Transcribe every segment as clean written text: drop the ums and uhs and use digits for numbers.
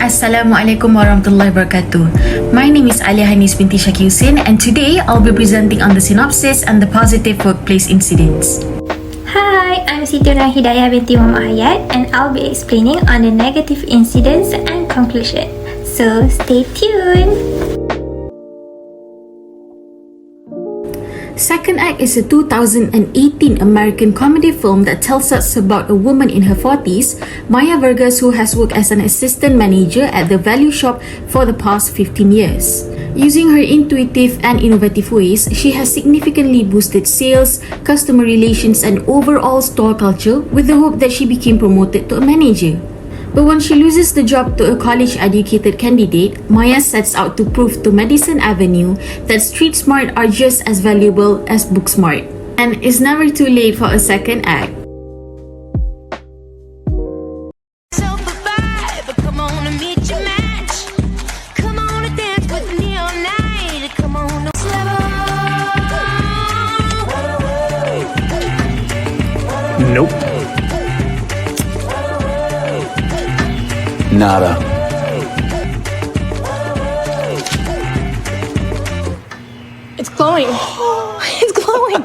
Assalamualaikum warahmatullahi wabarakatuh. My name is Aliya Hanis binti Husein, and today I'll be presenting on the synopsis and the positive workplace incidents. Hi, I'm Siti Nurhidayah binti Hayat, and I'll be explaining on the negative incidents and conclusion. So stay tuned. Second Act is a 2018 American comedy film that tells us about a woman in her 40s, Maya Vargas, who has worked as an assistant manager at the value shop for the past 15 years. Using her intuitive and innovative ways, she has significantly boosted sales, customer relations, and overall store culture with the hope that she became promoted to a manager. But when she loses the job to a college-educated candidate, Maya sets out to prove to Madison Avenue that street smart are just as valuable as book smart. And it's never too late for a second act. Nope. Nada. It's glowing. It's glowing.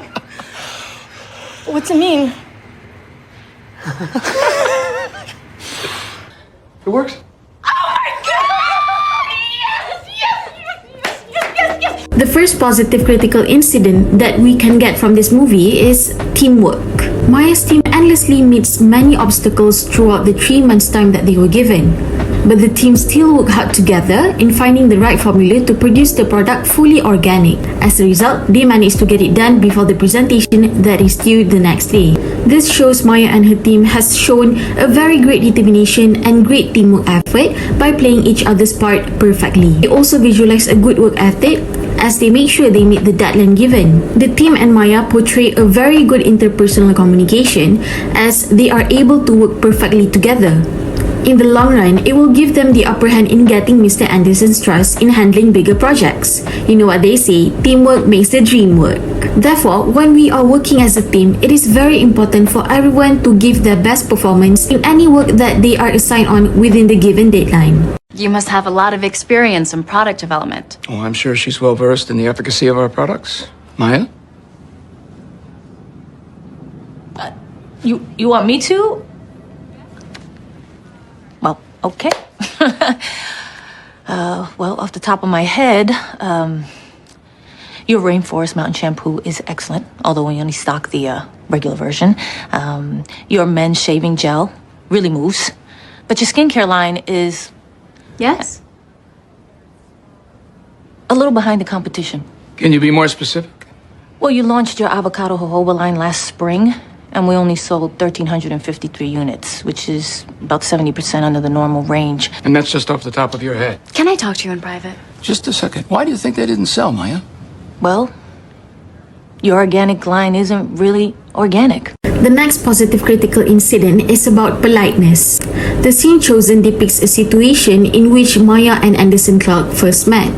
What's it mean? It works. The first positive critical incident that we can get from this movie is teamwork. Maya's team endlessly meets many obstacles throughout the 3 months' time that they were given. But the team still work hard together in finding the right formula to produce the product fully organic. As a result, they managed to get it done before the presentation that is due the next day. This shows Maya and her team has shown a very great determination and great teamwork effort by playing each other's part perfectly. They also visualize a good work ethic as they make sure they meet the deadline given. The team and Maya portray a very good interpersonal communication as they are able to work perfectly together. In the long run, it will give them the upper hand in getting Mr. Anderson's trust in handling bigger projects. You know what they say, teamwork makes the dream work. Therefore, when we are working as a team, it is very important for everyone to give their best performance in any work that they are assigned on within the given deadline. You must have a lot of experience in product development. Oh, I'm sure she's well versed in the efficacy of our products. Maya? You want me to? Well, okay. Well, off the top of my head, your Rainforest Mountain Shampoo is excellent, although we only stock the regular version. Your men's shaving gel really moves. But your skincare line is... Yes? a little behind the competition. Can you be more specific? Well, you launched your avocado jojoba line last spring, and we only sold 1,353 units, which is about 70% under the normal range. And that's just off the top of your head. Can I talk to you in private? Just a second. Why do you think they didn't sell, Maya? Well, your organic line isn't really organic. The next positive critical incident is about politeness. The scene chosen depicts a situation in which Maya and Anderson Clark first met.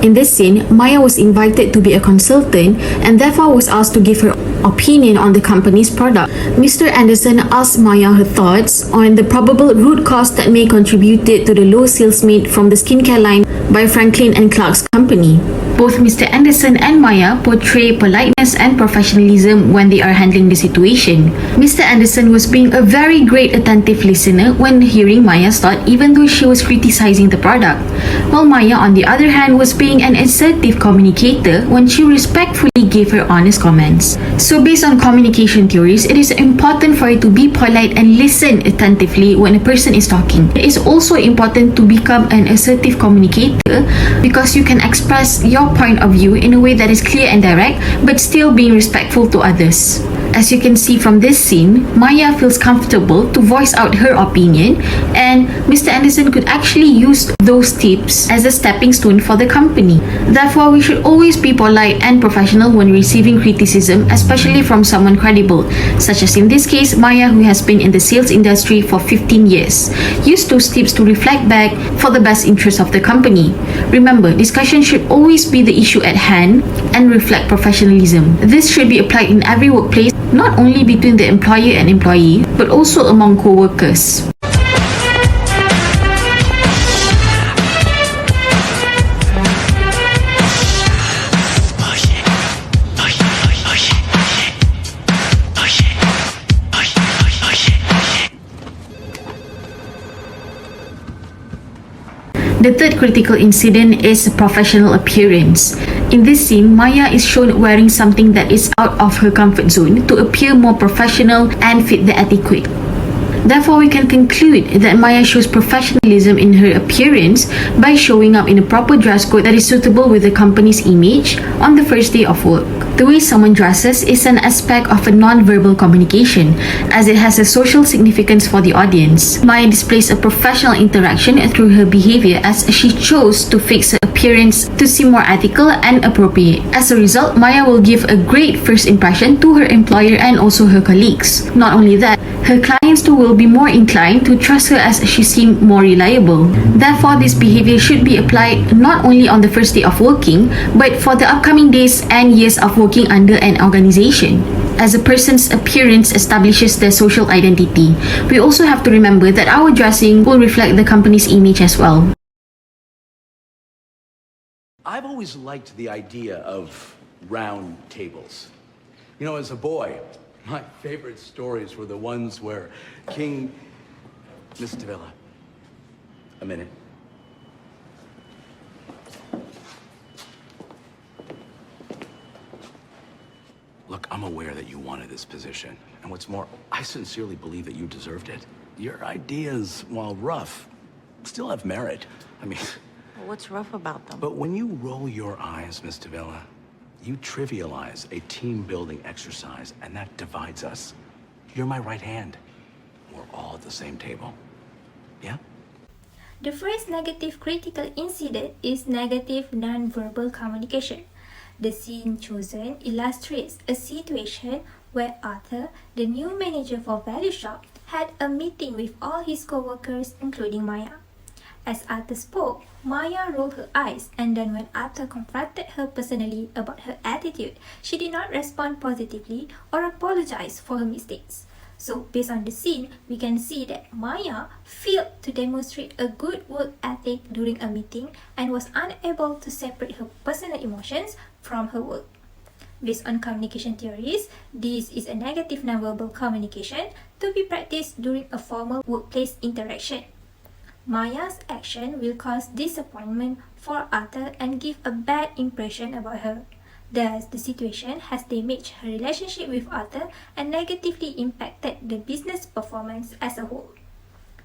In this scene, Maya was invited to be a consultant and therefore was asked to give her opinion on the company's product. Mr. Anderson asked Maya her thoughts on the probable root cause that may contribute to the low sales made from the skincare line by Franklin and Clark's company. Both Mr. Anderson and Maya portray politeness and professionalism when they are handling the situation. Mr. Anderson was being a very great attentive listener when hearing Maya's thought, even though she was criticizing the product, while Maya, on the other hand, was being an assertive communicator when she respectfully gave her honest comments. So based on communication theories, it is important for you to be polite and listen attentively when a person is talking. It is also important to become an assertive communicator because you can express your point of view in a way that is clear and direct but still being respectful to others. As you can see from this scene, Maya feels comfortable to voice out her opinion, and Mr. Anderson could actually use those tips as a stepping stone for the company. Therefore, we should always be polite and professional when receiving criticism, especially from someone credible, such as in this case, Maya, who has been in the sales industry for 15 years. Use those tips to reflect back for the best interest of the company. Remember, discussion should always be the issue at hand and reflect professionalism. This should be applied in every workplace, not only between the employer and employee, but also among co-workers. The third critical incident is professional appearance. In this scene, Maya is shown wearing something that is out of her comfort zone to appear more professional and fit the etiquette. Therefore, we can conclude that Maya shows professionalism in her appearance by showing up in a proper dress code that is suitable with the company's image on the first day of work. The way someone dresses is an aspect of a non-verbal communication, as it has a social significance for the audience. Maya displays a professional interaction through her behavior as she chose to fix her appearance to seem more ethical and appropriate. As a result, Maya will give a great first impression to her employer and also her colleagues. Not only that, her clients too will be more inclined to trust her as she seems more reliable. Therefore, this behavior should be applied not only on the first day of working, but for the upcoming days and years of working under an organization. As a person's appearance establishes their social identity, we also have to remember that our dressing will reflect the company's image as well. I've always liked the idea of round tables. You know, as a boy, my favorite stories were the ones where King... Miss Davila, a minute. Look, I'm aware that you wanted this position. And what's more, I sincerely believe that you deserved it. Your ideas, while rough, still have merit. I mean... What's rough about them? But when you roll your eyes, Miss Davila, you trivialize a team-building exercise, and that divides us. You're my right hand. We're all at the same table. Yeah? The first negative critical incident is negative non-verbal communication. The scene chosen illustrates a situation where Arthur, the new manager for Value Shop, had a meeting with all his co-workers, including Maya. As Arthur spoke, Maya rolled her eyes, and then when Arthur confronted her personally about her attitude, she did not respond positively or apologize for her mistakes. So, based on the scene, we can see that Maya failed to demonstrate a good work ethic during a meeting and was unable to separate her personal emotions from her work. Based on communication theories, this is a negative nonverbal communication to be practiced during a formal workplace interaction. Maya's action will cause disappointment for Arthur and give a bad impression about her. Thus, the situation has damaged her relationship with Arthur and negatively impacted the business performance as a whole.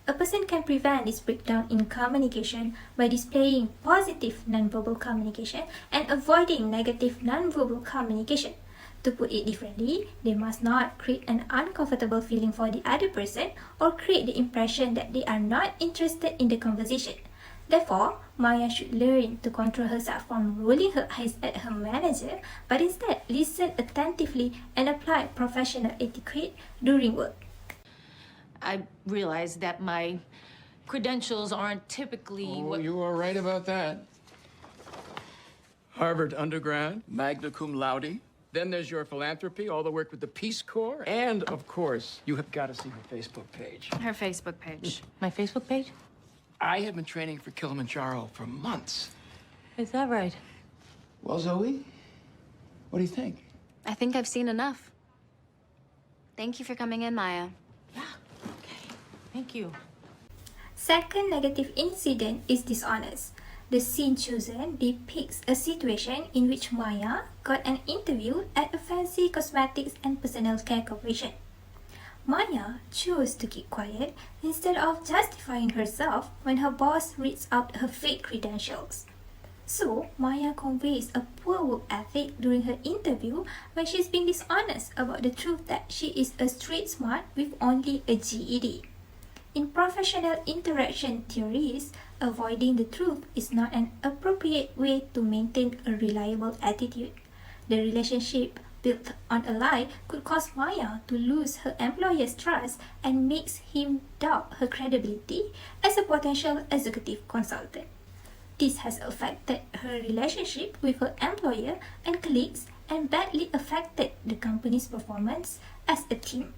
A person can prevent this breakdown in communication by displaying positive nonverbal communication and avoiding negative nonverbal communication. To put it differently, they must not create an uncomfortable feeling for the other person or create the impression that they are not interested in the conversation. Therefore, Maya should learn to control herself from rolling her eyes at her manager, but instead listen attentively and apply professional etiquette during work. I realize that my credentials aren't typically Oh, you are right about that. Harvard undergrad, magna cum laude. Then there's your philanthropy, all the work with the Peace Corps. And, of course, you have got to see her Facebook page. Her Facebook page. My Facebook page? I have been training for Kilimanjaro for months. Is that right? Well, Zoe, what do you think? I think I've seen enough. Thank you for coming in, Maya. Okay. Thank you. Second negative incident is dishonest. The scene chosen depicts a situation in which Maya got an interview at a fancy cosmetics and personal care corporation. Maya chose to keep quiet instead of justifying herself when her boss reads out her fake credentials. So, Maya conveys a poor work ethic during her interview when she's being dishonest about the truth that she is a street smart with only a GED. In professional interaction theories, avoiding the truth is not an appropriate way to maintain a reliable attitude. The relationship built on a lie could cause Maya to lose her employer's trust and makes him doubt her credibility as a potential executive consultant. This has affected her relationship with her employer and colleagues and badly affected the company's performance as a team.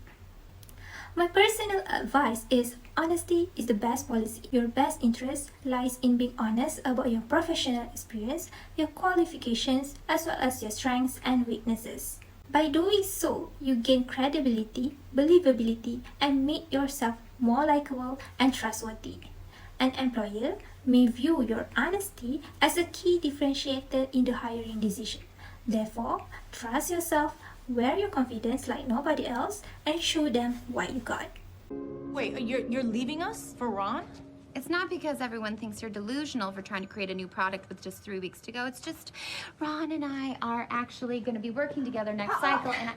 My personal advice is honesty is the best policy. Your best interest lies in being honest about your professional experience, your qualifications, as well as your strengths and weaknesses. By doing so, you gain credibility, believability, and make yourself more likable and trustworthy. An employer may view your honesty as a key differentiator in the hiring decision. Therefore, trust yourself, wear your confidence like nobody else, and show them what you got. Wait, you're leaving us for Ron? It's not because everyone thinks you're delusional for trying to create a new product with just 3 weeks to go. It's just Ron and I are actually going to be working together next cycle, and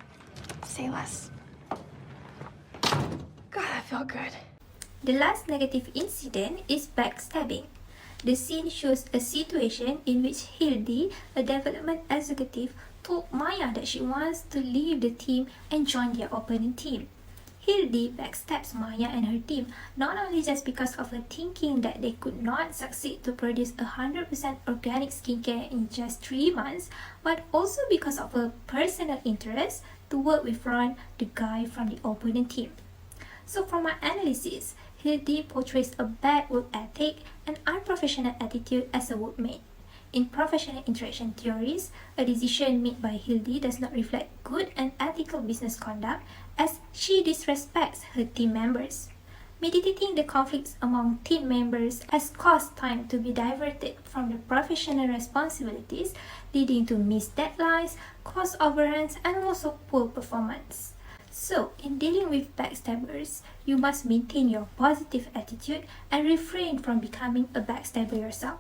Say less. God, that felt good. The last negative incident is backstabbing. The scene shows a situation in which Hildy, a development executive, told Maya that she wants to leave the team and join their opponent team. Hildy backstabs Maya and her team, not only just because of her thinking that they could not succeed to produce 100% organic skincare in just 3 months, but also because of her personal interest to work with Ron, the guy from the opponent team. So from my analysis, Hildy portrays a bad work ethic and unprofessional attitude as a workmate. In professional interaction theories, a decision made by Hildy does not reflect good and ethical business conduct as she disrespects her team members. Meditating the conflicts among team members has caused time to be diverted from the professional responsibilities, leading to missed deadlines, cost overruns, and also poor performance. So, in dealing with backstabbers, you must maintain your positive attitude and refrain from becoming a backstabber yourself.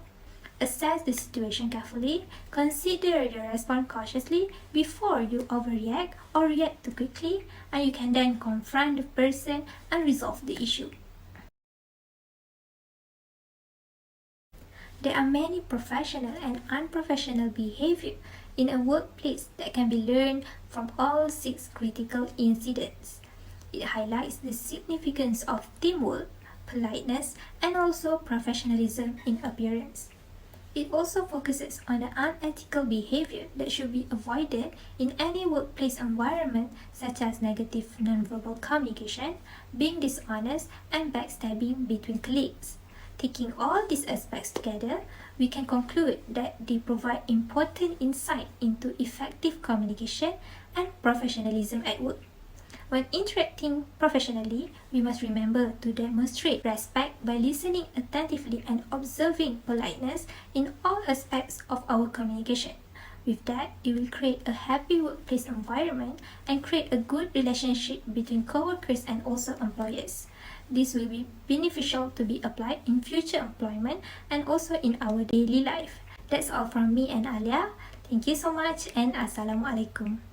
Assess the situation carefully, consider your response cautiously before you overreact or react too quickly, and you can then confront the person and resolve the issue. There are many professional and unprofessional behavior in a workplace that can be learned from all 6 critical incidents. It highlights the significance of teamwork, politeness, and also professionalism in appearance. It also focuses on the unethical behavior that should be avoided in any workplace environment, such as negative nonverbal communication, being dishonest, and backstabbing between colleagues. Taking all these aspects together, we can conclude that they provide important insight into effective communication and professionalism at work. When interacting professionally, we must remember to demonstrate respect by listening attentively and observing politeness in all aspects of our communication. With that, it will create a happy workplace environment and create a good relationship between coworkers and also employers. This will be beneficial to be applied in future employment and also in our daily life. That's all from me and Aliya. Thank you so much and Assalamualaikum.